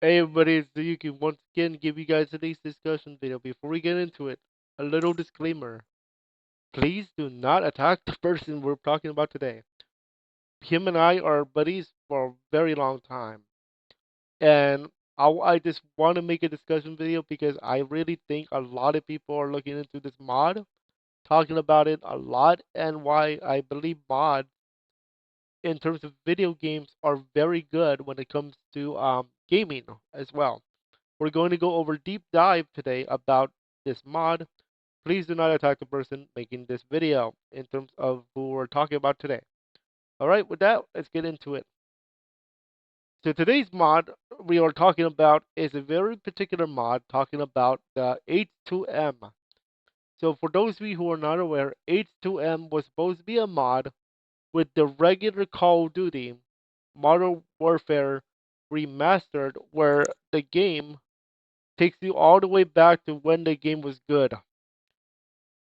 Hey everybody, it's Yuki. Once again, give you guys today's discussion video. Before we get into it, a little disclaimer. Please do not attack the person we're talking about today. Him and I are buddies for a very long time. And I just want to make a discussion video because I really think a lot of people are looking into this mod, talking about it a lot, and why I believe mods in terms of video games are very good when it comes to gaming as well. We're going to go over deep dive today about this mod. Please do not attack the person making this video in terms of who we're talking about today. All right, with that, let's get into it. So today's mod we are talking about is a very particular mod talking about the H2M. So for those of you who are not aware, H2M was supposed to be a mod with the regular Call of Duty Modern Warfare Remastered, where the game takes you all the way back to when the game was good.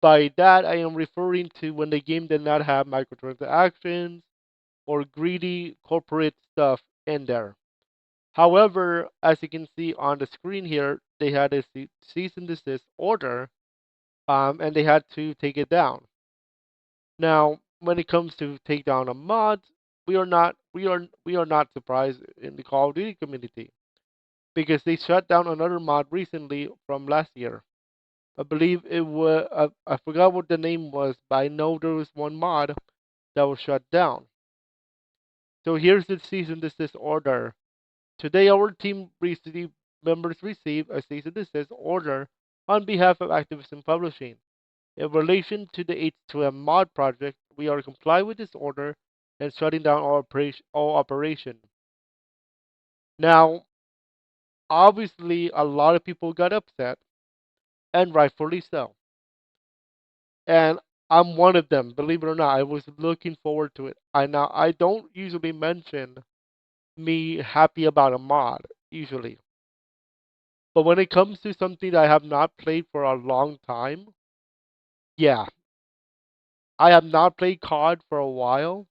By that, I am referring to when the game did not have microtransactions or greedy corporate stuff in there. However, as you can see on the screen here, they had a cease and desist order, and they had to take it down. Now, when it comes to take down a mod, we are not surprised in the Call of Duty community because they shut down another mod recently from last year. I believe it was, I forgot what the name was, but I know there was one mod that was shut down. So here's the cease and desist order. Today, our members received a cease and desist order on behalf of Activision Publishing. In relation to the H2M Mod project, we are complying with this order and shutting down all operation. Now, obviously, a lot of people got upset, and rightfully so. And I'm one of them. Believe it or not, I was looking forward to it. I don't usually mention me happy about a mod usually, but when it comes to something that I have not played for a long time, yeah, I have not played COD for a while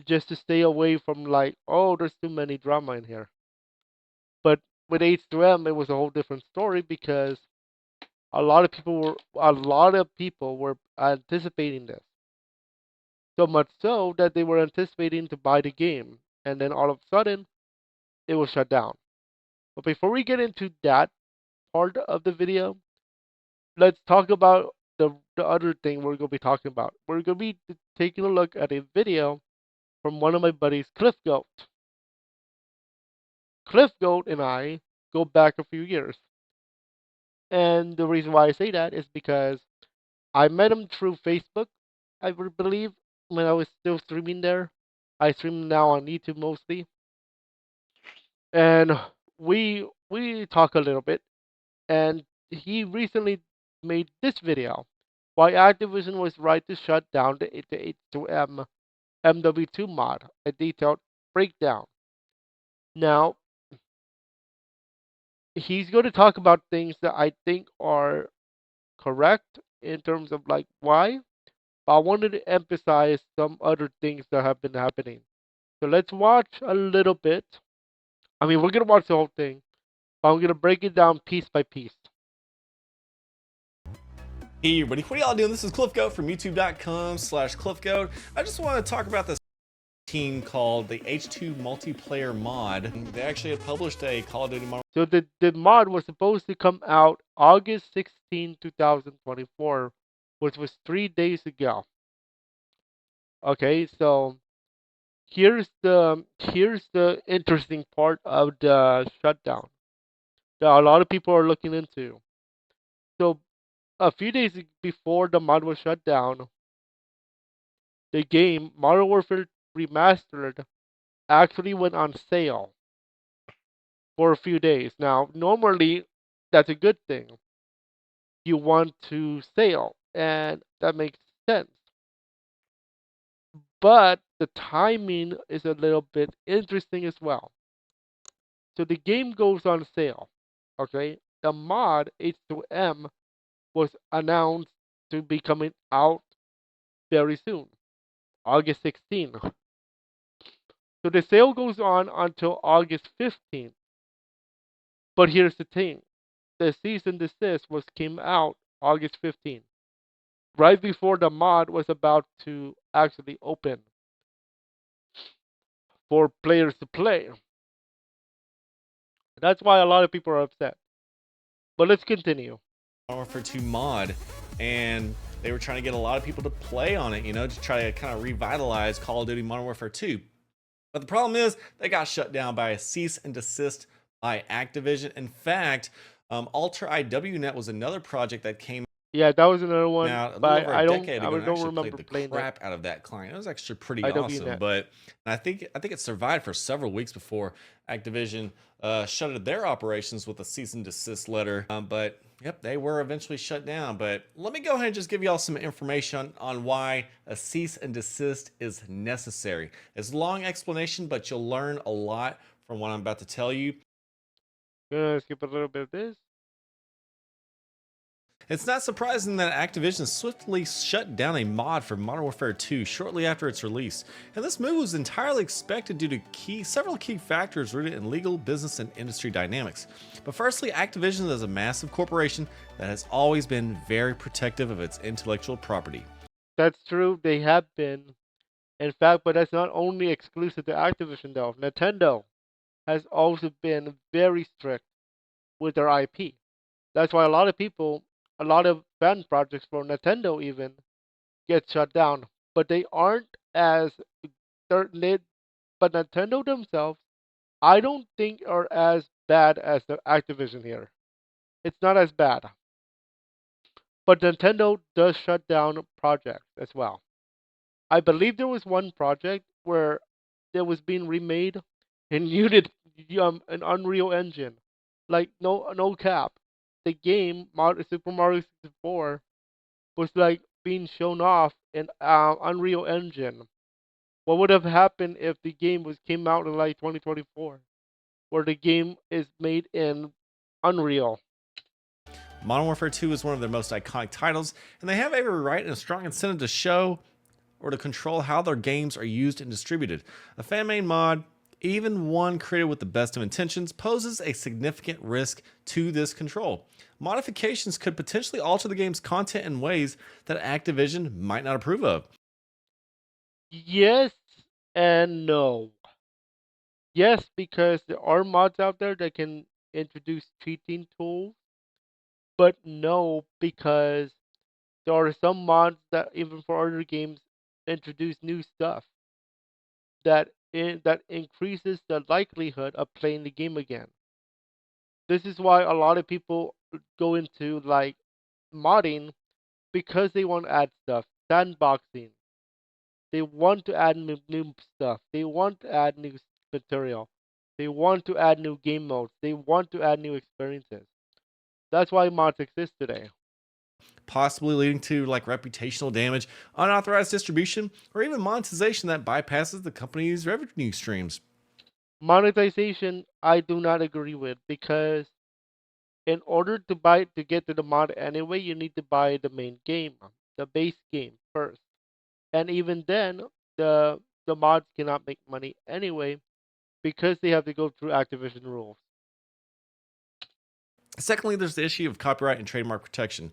just to stay away from like, oh, there's too many drama in here. But with H2M, it was a whole different story because a lot of people were anticipating this. So much so that they were anticipating to buy the game, and then all of a sudden it was shut down. But before we get into that part of the video, let's talk about the other thing we're going to be talking about. We're going to be taking a look at a video from one of my buddies, Cliff Goat. Cliff Goat and I go back a few years. And the reason why I say that is because I met him through Facebook, I believe, when I was still streaming there. I stream now on YouTube mostly. And we talk a little bit, and he recently made this video why Activision was right to shut down the H2M MW2 mod, a detailed breakdown. Now, he's going to talk about things that I think are correct in terms of like why, but I wanted to emphasize some other things that have been happening. So let's watch a little bit. I mean, we're going to watch the whole thing, but I'm going to break it down piece by piece. Hey everybody, what are y'all doing? This is CliffGoat from youtube.com/CliffGoat. I just want to talk about this team called the H2 Multiplayer Mod. They actually had published a Call of Duty Modern. So the mod was supposed to come out August 16, 2024, which was 3 days ago. Okay, so here's the interesting part of the shutdown that a lot of people are looking into. So a few days before the mod was shut down, the game Modern Warfare Remastered actually went on sale for a few days. Now, normally that's a good thing. You want to sale, and that makes sense. But the timing is a little bit interesting as well. So the game goes on sale. Okay, the mod H2M was announced to be coming out very soon, August 16th. So the sale goes on until August 15th. But here's the thing: the cease and desist was came out August 15th, right before the mod was about to actually open for players to play. That's why a lot of people are upset. But let's continue. Modern Warfare 2 mod, and they were trying to get a lot of people to play on it, to try to kind of revitalize Call of Duty Modern Warfare 2. But the problem is they got shut down by a cease and desist by Activision. In fact, Alter IWNet was another project that came Yeah, that was another one, out a little but over a decade I ago, and I don't actually played remember the playing it. crap out of that client. It was actually pretty awesome, IWNet. but I think it survived for several weeks before Activision shuttered their operations with a cease and desist letter. But yep, they were eventually shut down. But let me go ahead and just give y'all some information on why a cease and desist is necessary. It's a long explanation, but you'll learn a lot from what I'm about to tell you. Gonna skip a little bit of this. It's not surprising that Activision swiftly shut down a mod for Modern Warfare 2 shortly after its release, and this move was entirely expected due to several key factors rooted in legal, business, and industry dynamics. But firstly, Activision is a massive corporation that has always been very protective of its intellectual property. That's true. They have been, in fact, but that's not only exclusive to Activision though. Nintendo has also been very strict with their IP. That's why a lot of people, a lot of fan projects for Nintendo even get shut down. But they aren't as they're, they, but Nintendo themselves, I don't think are as bad as the Activision here. It's not as bad. But Nintendo does shut down projects as well. I believe there was one project where it was being remade in an Unreal Engine, like no cap. The game Super Mario 64 was like being shown off in Unreal Engine. What would have happened if the game was came out in like 2024, where the game is made in Unreal? Modern Warfare 2 is one of their most iconic titles, and they have every right and a strong incentive to show or to control how their games are used and distributed. A fan-made mod, even one created with the best of intentions, poses a significant risk to this control. Modifications could potentially alter the game's content in ways that Activision might not approve of. Yes and no. Yes, because there are mods out there that can introduce cheating tools, but no, because there are some mods that even for other games introduce new stuff that increases the likelihood of playing the game again. This is why a lot of people go into like modding because they want to add stuff, sandboxing. They want to add new stuff. They want to add new material. They want to add new game modes. They want to add new experiences. That's why mods exist today. Possibly leading to like reputational damage, unauthorized distribution, or even monetization that bypasses the company's revenue streams. Monetization, I do not agree with because in order to get to the mod anyway, you need to buy the main game, the base game first. And even then, the mods cannot make money anyway because they have to go through Activision rules. Secondly, there's the issue of copyright and trademark protection.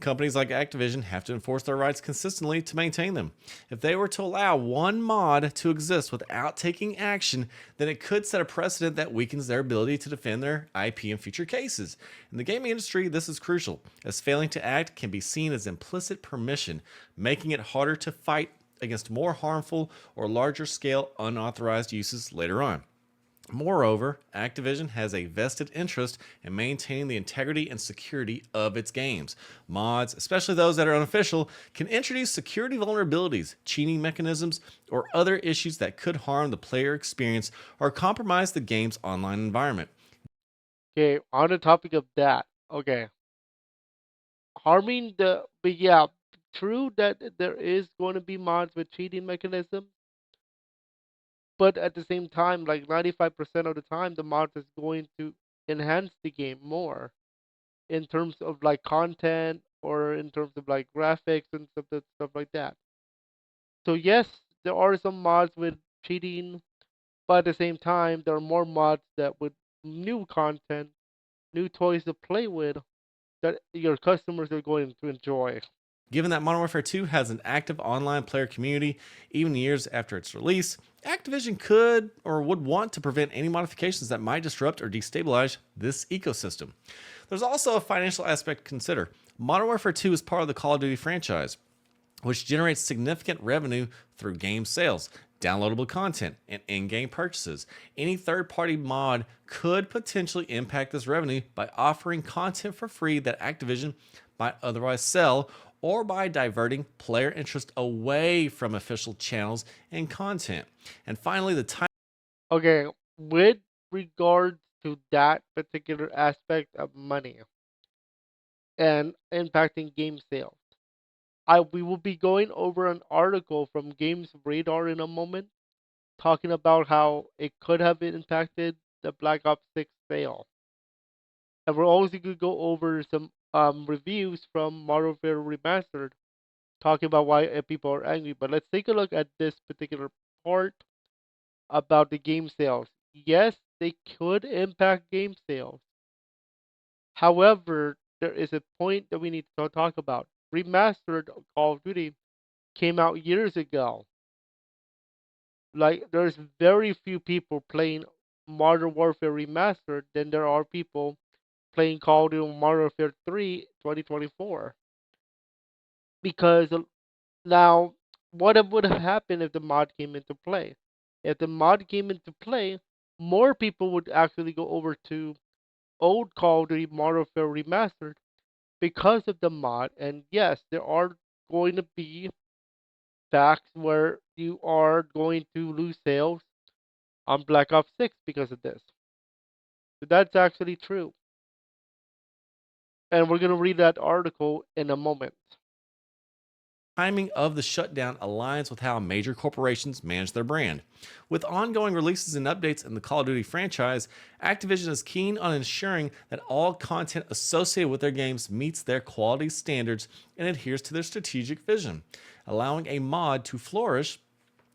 Companies like Activision have to enforce their rights consistently to maintain them. If they were to allow one mod to exist without taking action, then it could set a precedent that weakens their ability to defend their IP in future cases. In the gaming industry, this is crucial, as failing to act can be seen as implicit permission, making it harder to fight against more harmful or larger scale unauthorized uses later on. Moreover, Activision has a vested interest in maintaining the integrity and security of its games. Mods, especially those that are unofficial, can introduce security vulnerabilities, cheating mechanisms, or other issues that could harm the player experience or compromise the game's online environment. Okay, on the topic of that, okay, harming but yeah, true that there is going to be mods with cheating mechanisms, but at the same time, like 95% of the time, the mods is going to enhance the game more in terms of like content or in terms of like graphics and stuff like that. So yes, there are some mods with cheating, but at the same time, there are more mods that with new content new toys to play with that your customers are going to enjoy. Given that Modern Warfare 2 has an active online player community, even years after its release, Activision could or would want to prevent any modifications that might disrupt or destabilize this ecosystem. There's also a financial aspect to consider. Modern Warfare 2 is part of the Call of Duty franchise, which generates significant revenue through game sales, downloadable content, and in game purchases. Any third party mod could potentially impact this revenue by offering content for free that Activision might otherwise sell, or by diverting player interest away from official channels and content. And finally, the time. Okay, with regards to that particular aspect of money and impacting game sales, we will be going over an article from Games Radar in a moment, talking about how it could have impacted the Black Ops 6 sale. And we're also going to go over some reviews from Modern Warfare Remastered, talking about why people are angry. But let's take a look at this particular part about the game sales. Yes, they could impact game sales. However, there is a point that we need to talk about. Remastered Call of Duty came out years ago. Like, there's very few people playing Modern Warfare Remastered than there are people playing Call of Duty Modern Warfare 3 2024. Because now, what would have happened if the mod came into play? If the mod came into play, more people would actually go over to old Call of Duty Modern Warfare Remastered because of the mod. And yes, there are going to be facts where you are going to lose sales on Black Ops 6 because of this. So that's actually true. And we're going to read that article in a moment. Timing of the shutdown aligns with how major corporations manage their brand. With ongoing releases and updates in the Call of Duty franchise, Activision is keen on ensuring that all content associated with their games meets their quality standards and adheres to their strategic vision. Allowing a mod to flourish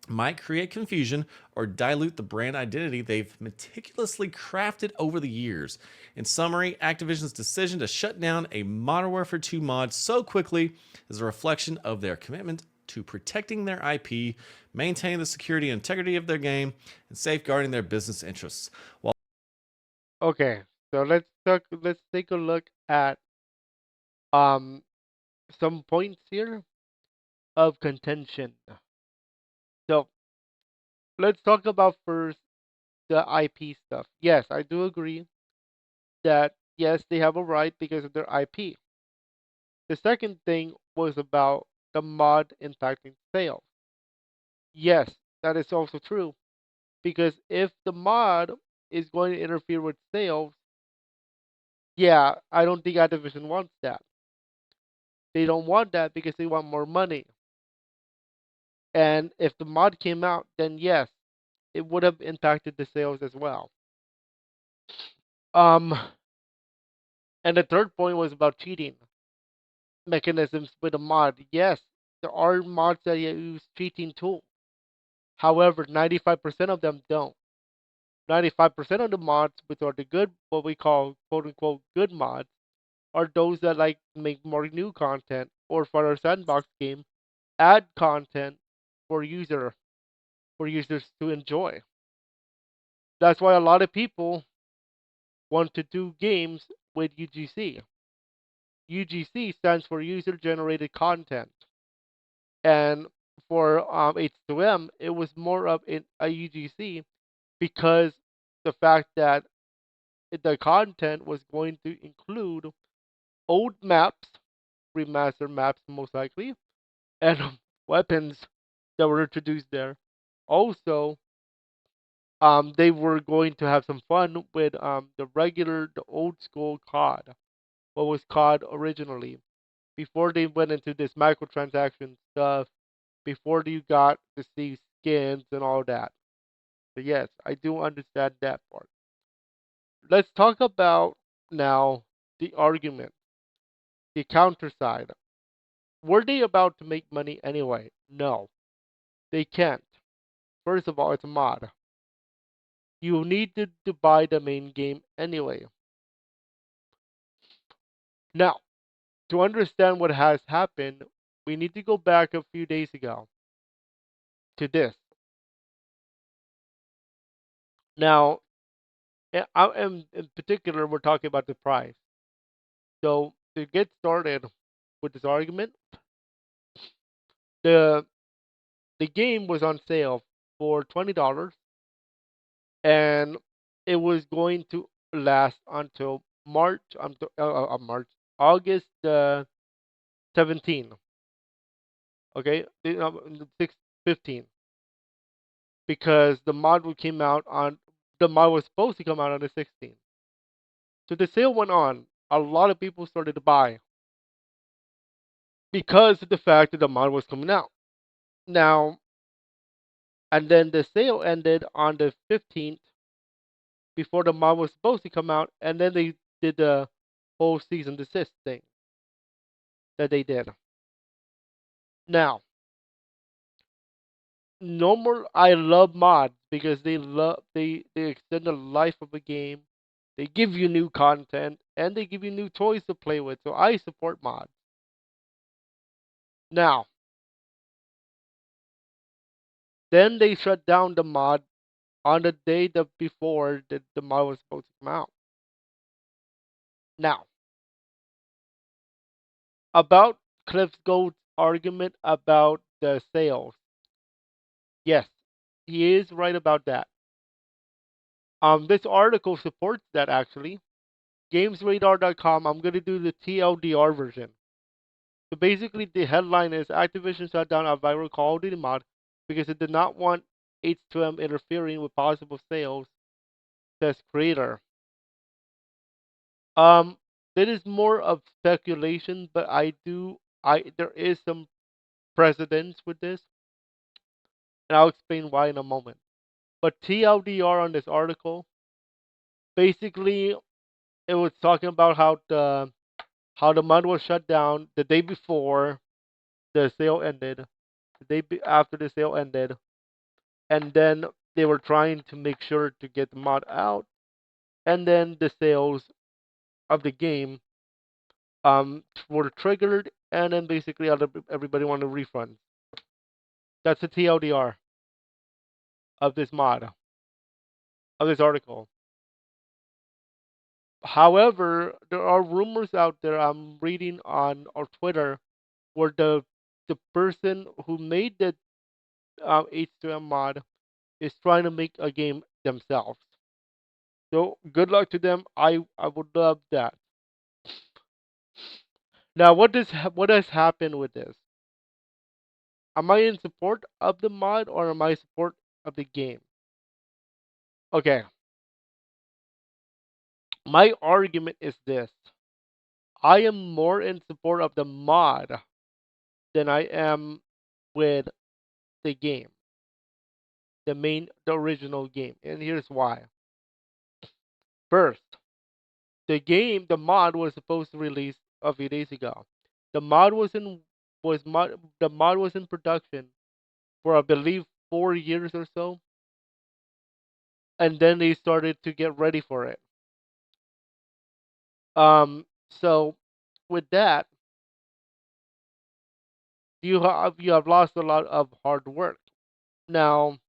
might create confusion or dilute the brand identity they've meticulously crafted over the years. In summary, Activision's decision to shut down a Modern Warfare 2 mod so quickly is a reflection of their commitment to protecting their IP, maintaining the security and integrity of their game, and safeguarding their business interests. While Okay, so let's take a look at um some points here of contention. So let's talk about first the IP stuff. Yes, I do agree that yes, they have a right because of their IP. The second thing was about the mod impacting sales. Yes, that is also true because if the mod is going to interfere with sales, yeah, I don't think Activision wants that. They don't want that because they want more money. And if the mod came out, then yes, it would have impacted the sales as well. Um, and the third point was about cheating mechanisms with a mod. Yes, there are mods that use cheating tools. However, 95% of them don't. 95% of the mods, which are the good, what we call quote unquote good mods, are those that like make more new content or for our sandbox game, add content for users to enjoy. That's why a lot of people want to do games with UGC. UGC stands for user generated content. And for H2M, it was more of a UGC because the fact that the content was going to include old maps, remastered maps most likely, and weapons that were introduced there. Also, they were going to have some fun with the old school COD, what was COD originally, before they went into this microtransaction stuff, before you got to see skins and all that. So yes, I do understand that part. Let's talk about now the argument, the counter side. Were they about to make money anyway? No, they can't. First of all, it's a mod. You needed to buy the main game anyway. Now, to understand what has happened, we need to go back a few days ago to this. Now, in particular, we're talking about the price. So to get started with this argument, the the game was on sale for $20, and it was going to last until March, August 17. Okay, 6/15, because the mod was supposed to come out on the 16th. So the sale went on. A lot of people started to buy because of the fact that the mod was coming out. Now, and then the sale ended on the 15th before the mod was supposed to come out, and then they did the whole season desist thing that they did. Now, normal, I love mods because they extend the life of a game. They give you new content and they give you new toys to play with. So I support mods. Now, then they shut down the mod on the day that before the mod was supposed to come out. Now, about Cliff Gold's argument about the sales. Yes, he is right about that. This article supports that actually. GamesRadar.com. I'm gonna do the TLDR version. So basically, the headline is Activision shut down a viral Call of Duty mod because it did not want H2M interfering with possible sales, says creator. Um, that is more of speculation, but I there is some precedence with this, and I'll explain why in a moment. But TLDR on this article, basically, it was talking about how the mod was shut down the day before the sale ended, after the sale ended, and then they were trying to make sure to get the mod out, and then the sales of the game were triggered, and then basically everybody wanted refunds. That's the TLDR of this mod, of this article. However, there are rumors out there I'm reading on Twitter where the person who made the H2M mod is trying to make a game themselves. So good luck to them. I would love that. Now, what has happened with this? Am I in support of the mod or am I in support of the game? Okay, my argument is this: I am more in support of the mod than I am with the game, the original game, and here's why. First, the mod was supposed to release a few days ago. The mod the mod was in production for I believe 4 years or so, and then they started to get ready for it. So with that, you have lost a lot of hard work. Now,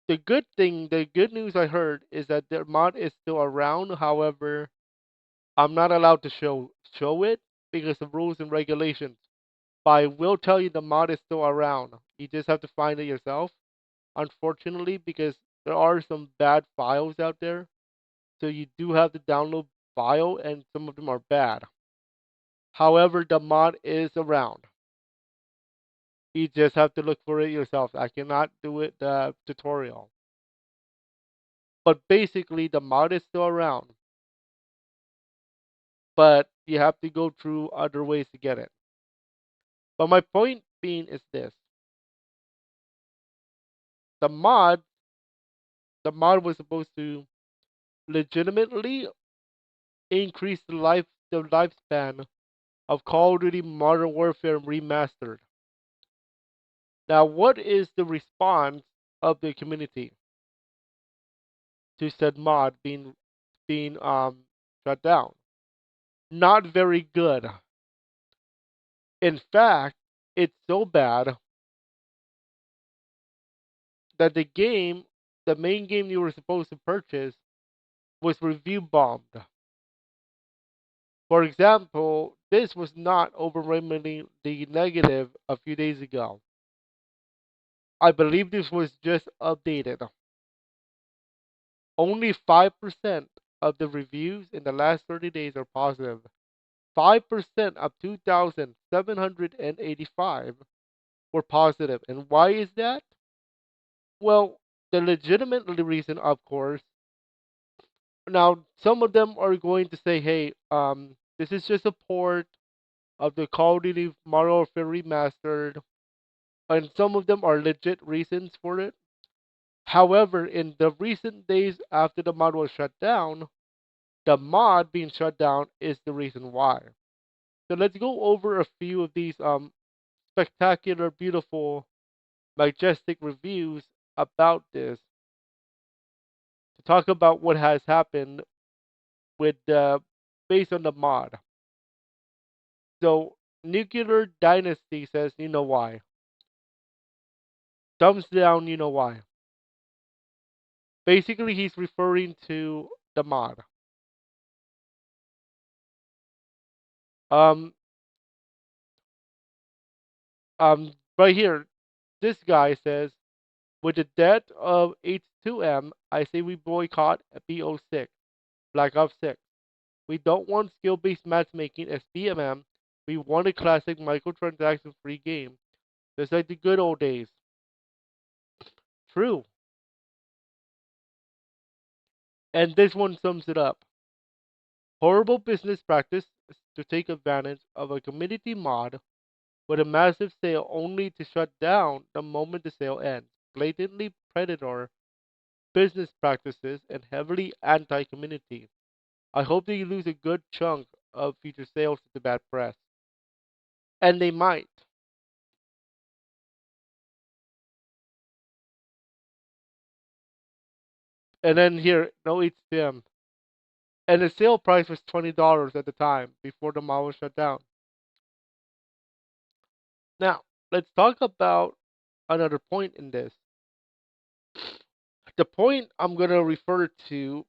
the good news I heard is that their mod is still around. However, I'm not allowed to show it because of rules and regulations. But I will tell you the mod is still around. You just have to find it yourself. Unfortunately, because there are some bad files out there, so you do have to download file, and some of them are bad. However, the mod is around. You just have to look for it yourself. I cannot do it the tutorial. But basically, the mod is still around. But you have to go through other ways to get it. But my point being is this: the mod, the mod was supposed to legitimately increase the lifespan of Call of Duty Modern Warfare Remastered. Now, what is the response of the community to said mod being shut down? not very good. In fact, it's so bad that the main game you were supposed to purchase, was review bombed. For example, this was not overwhelmingly the negative a few days ago. I believe this was just updated. Only 5% of the reviews in the last 30 days are positive. 5% of 2,785 were positive. And why is that? Well, the legitimate reason, of course, now some of them are going to say, hey, this is just a port of the Call of Duty Modern Warfare Remastered, and some of them are legit reasons for it. However, in the recent days after the mod was shut down, the mod being shut down is the reason why. So let's go over a few of these spectacular, beautiful, majestic reviews about this to talk about what has happened with based on the mod. So Nuclear Dynasty says, you know why. Thumbs down, you know why. Basically, he's referring to the mod. Um, right here, this guy says, with the death of H2M, I say we boycott BO6, Black Ops 6. We don't want skill-based matchmaking as BMM. We want a classic microtransaction-free game, just like the good old days. True. And this one sums it up. Horrible business practice to take advantage of a community mod with a massive sale only to shut down the moment the sale ends. Blatantly predator business practices and heavily anti-community. I hope they lose a good chunk of future sales to the bad press. And they might. And then here, no HTM. And the sale price was $20 at the time before the mall was shut down. Now, let's talk about another point in this. The point I'm going to refer to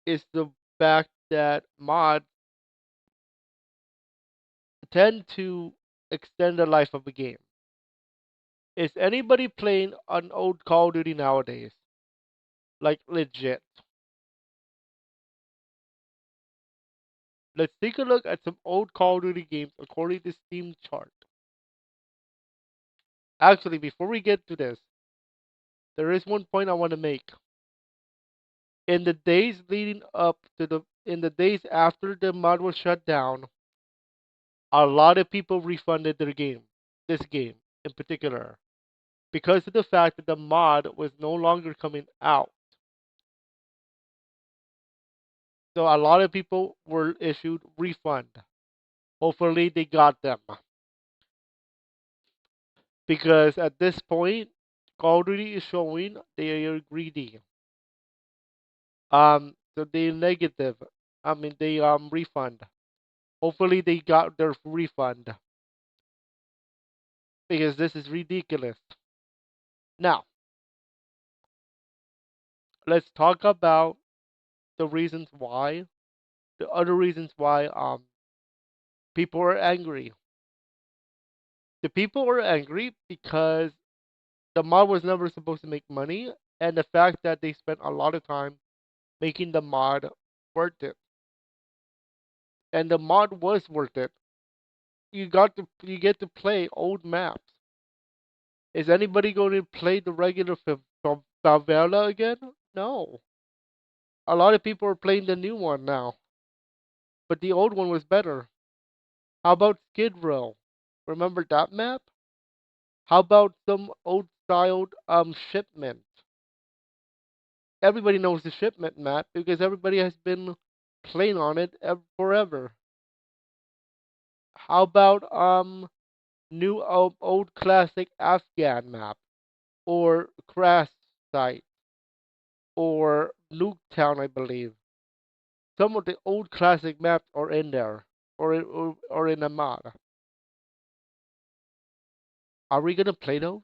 is the fact that mods tend to extend the life of a game. Is anybody playing an old Call of Duty nowadays? Like legit. Let's take a look at some old Call of Duty games according to Steam chart. Actually, before we get to this, there is one point I want to make. In the days leading up to in the days after the mod was shut down, a lot of people refunded their game. This game in particular. Because of the fact that the mod was no longer coming out. So a lot of people were issued refund. Hopefully they got them. Because at this point, Call of Duty is showing they are greedy. So they negative. I mean they refund. Hopefully they got their refund because this is ridiculous. Now let's talk about the reasons why. The other reasons why people are angry. The people are angry because the mod was never supposed to make money, and the fact that they spent a lot of time making the mod worth it. And the mod was worth it. You get to play old maps. Is anybody going to play the regular favela again? No. A lot of people are playing the new one now, but the old one was better. How about Skid Row? Remember that map? How about some old styled shipment? Everybody knows the shipment map because everybody has been playing on it forever. How about new old classic Afghan map or Crash Site or Nuketown, I believe. Some of the old classic maps are in there, or in a mod. Are we gonna play those?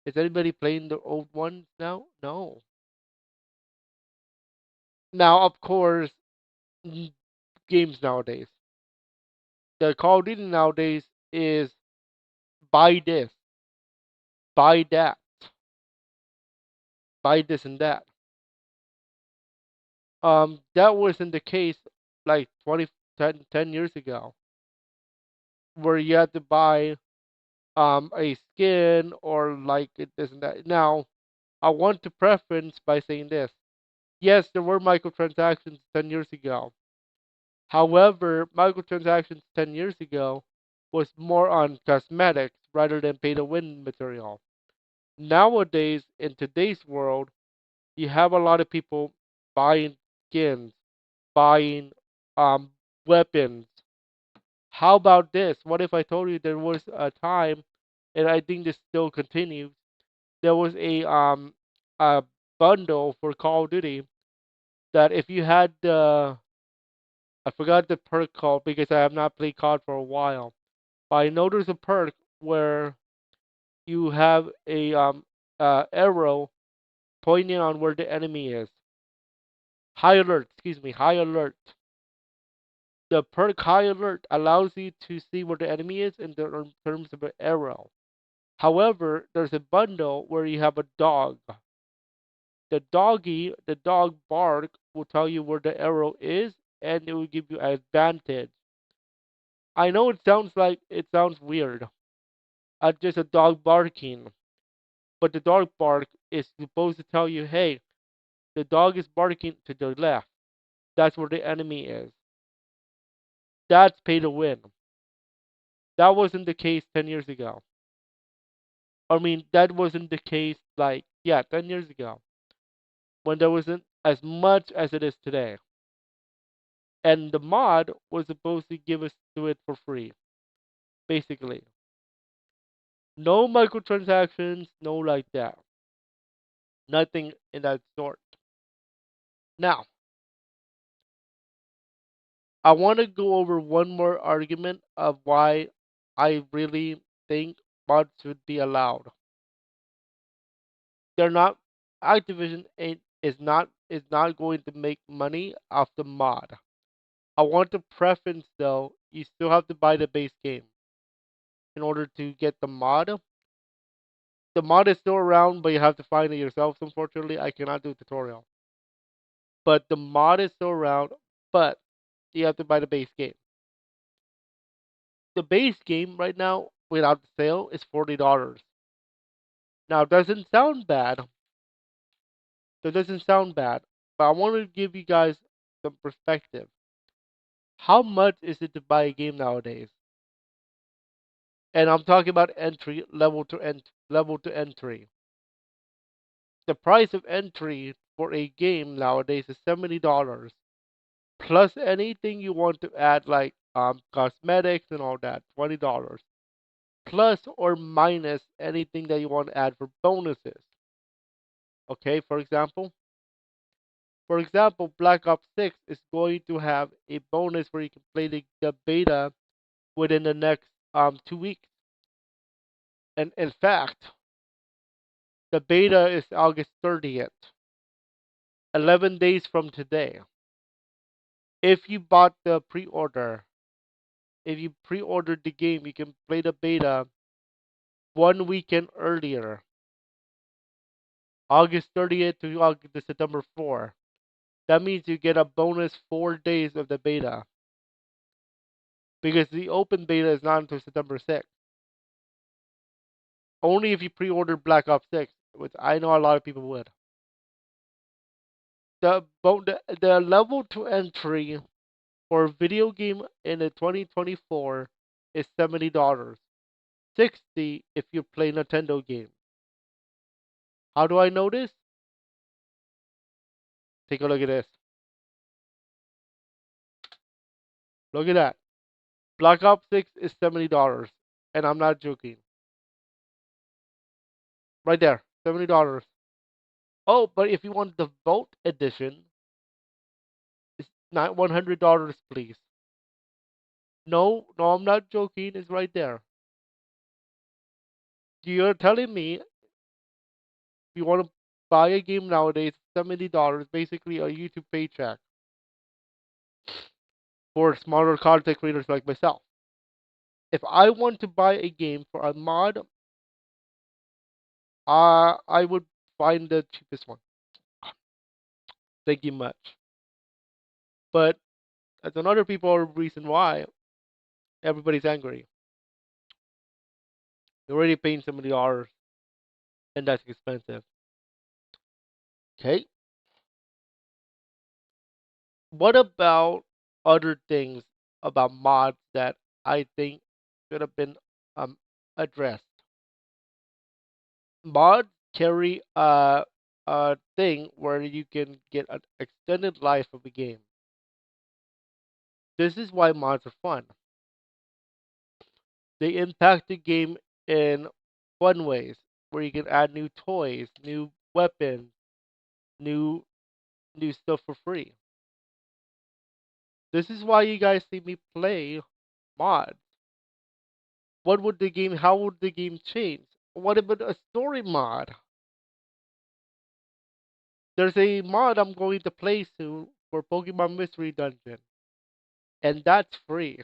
Is anybody playing the old ones now? No. Now, of course, games nowadays. The Call of Duty nowadays is buy this, buy that, buy this and that. That wasn't the case like 10 years ago, where you had to buy a skin or like this and that. Now, I want to preference by saying this. Yes, there were microtransactions 10 years ago. However, microtransactions 10 years ago was more on cosmetics rather than pay to win material. Nowadays, in today's world, you have a lot of people buying skins, buying um, weapons. How about this? What if I told you there was a time, and I think this still continues, there was a bundle for Call of Duty that if you had the I forgot the perk called because I have not played COD for a while. But I know there's a perk where you have a arrow pointing on where the enemy is. High alert, excuse me, high alert. The perk high alert allows you to see where the enemy is in terms of an arrow. However, there's a bundle where you have a dog. The dog bark will tell you where the arrow is and it will give you an advantage. I know it sounds weird. Just a dog barking, but the dog bark is supposed to tell you, hey, the dog is barking to the left. That's where the enemy is. That's pay to win. That wasn't the case 10 years ago. I mean, that wasn't the case, like, yeah, 10 years ago, when there wasn't as much as it is today. And the mod was supposed to give us to it for free, basically. No microtransactions, no like that. Nothing in that sort. Now, I want to go over one more argument of why I really think mods should be allowed. They're not Activision ain't is not going to make money off the mod. I want to preference though, you still have to buy the base game in order to get the mod. The mod is still around, but you have to find it yourself. Unfortunately, I cannot do a tutorial. But the mod is still around, but you have to buy the base game. The base game right now, without the sale, is $40. Now, it doesn't sound bad. That doesn't sound bad, but I want to give you guys some perspective. How much is it to buy a game nowadays? And I'm talking about entry level to entry. The price of entry for a game nowadays is $70 plus anything you want to add like cosmetics and all that, $20 plus or minus anything that you want to add for bonuses. Okay, for example, Black Ops 6 is going to have a bonus where you can play the beta within the next 2 weeks. And in fact, the beta is August 30th, 11 days from today. If you bought the pre-order, if you pre-ordered the game, you can play the beta 1 weekend earlier, August 30th to September 4th. That means you get a bonus 4 days of the beta because the open beta is not until September 6th. Only if you pre-order Black Ops 6, which I know a lot of people would. The level to entry for a video game in the 2024 is $70. 60 if you play Nintendo games. How do I know this? Take a look at this. Look at that. Black Ops 6 is $70. And I'm not joking. Right there. $70. Oh, but if you want the Vault edition, Not $100, please. No, no, I'm not joking. It's right there. You're telling me if you want to buy a game nowadays, $70, basically a YouTube paycheck for smaller content creators like myself. If I want to buy a game for a mod, I would find the cheapest one. Thank you much. But that's another people reason why everybody's angry. You're already paying $70, and that's expensive. Okay. What about other things about mods that I think should have been um addressed? Mods carry a thing where you can get an extended life of a game. This is why mods are fun. They impact the game in fun ways, where you can add new toys, new weapons, new new stuff for free. This is why you guys see me play mods. What would the game? How would the game change? What about a story mod? There's a mod I'm going to play soon for Pokemon Mystery Dungeon, and that's free.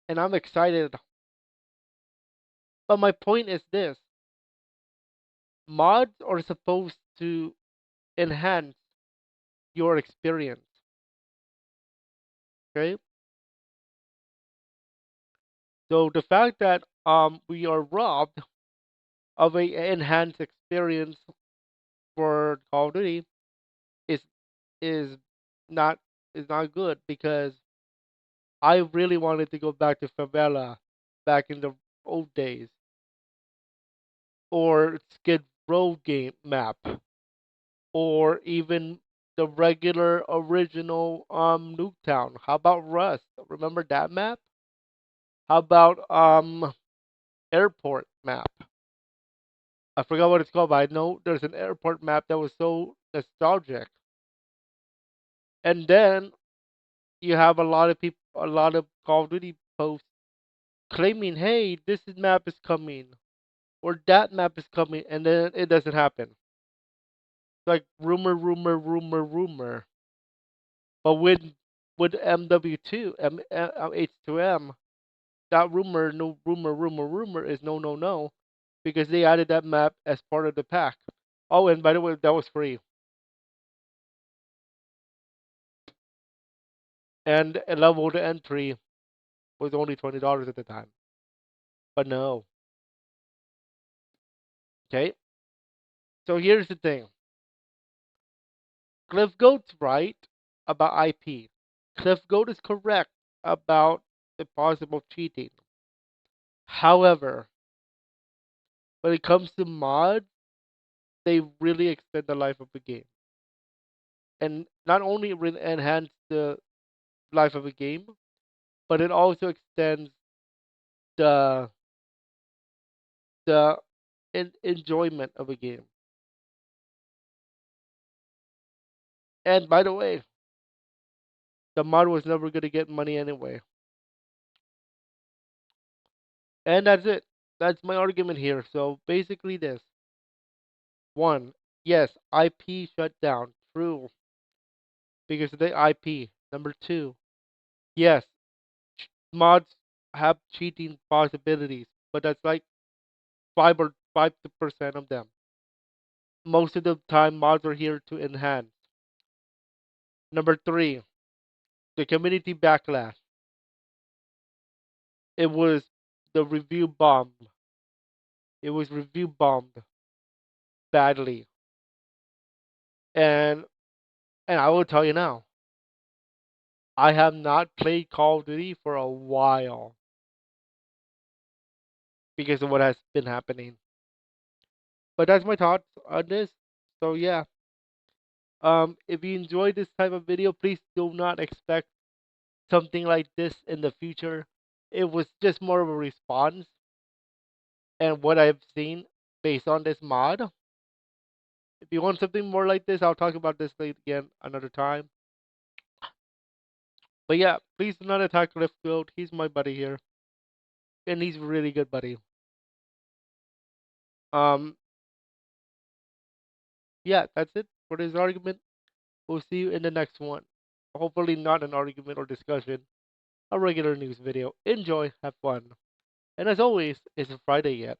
And I'm excited. But my point is this: mods are supposed to enhance your experience. Okay, so the fact that we are robbed of a enhanced experience for Call of Duty is is not is not good because I really wanted to go back to favela back in the old days or Skid Row game map or even the regular original Nuketown. How about Rust? Remember that map? How about airport map? I forgot what it's called, but I know there's an airport map that was so nostalgic. And then you have a lot of Call of Duty posts claiming, "Hey, map is coming," or "That map is coming," and then it doesn't happen. It's like rumor, rumor, rumor, rumor. But with MW2, H2M, that rumor, no rumor, rumor, rumor is no, no, no, because they added that map as part of the pack. Oh, and by the way, that was free, and a level to entry was only $20 at the time. But no, okay. So here's the thing: Cliff Goat's right about IP. Cliff Goat is correct about the possible cheating. However, when it comes to mods, they really extend the life of the game, and not only enhance the life of a game, but it also extends the the enjoyment of a game. And by the way, the mod was never gonna get money anyway. And that's it. That's my argument here. So basically, this one, yes, IP shut down. True, because of the IP. Number two, yes, mods have cheating possibilities, but that's like 5% of them. Most of the time, mods are here to enhance. Number three, the community backlash. It was the review bomb. It was review bombed badly, and I will tell you now, I have not played Call of Duty for a while because of what has been happening. But that's my thoughts on this. So yeah, if you enjoyed this type of video, please do not expect something like this in the future. It was just more of a response and what I've seen based on this mod. If you want something more like this, I'll talk about this again another time. But yeah, please do not attack Left Field. He's my buddy here, and he's really good buddy. Um, yeah, that's it for this argument. We'll see you in the next one. Hopefully, not an argument or discussion, a regular news video. Enjoy, have fun, and as always, it's Friday yet.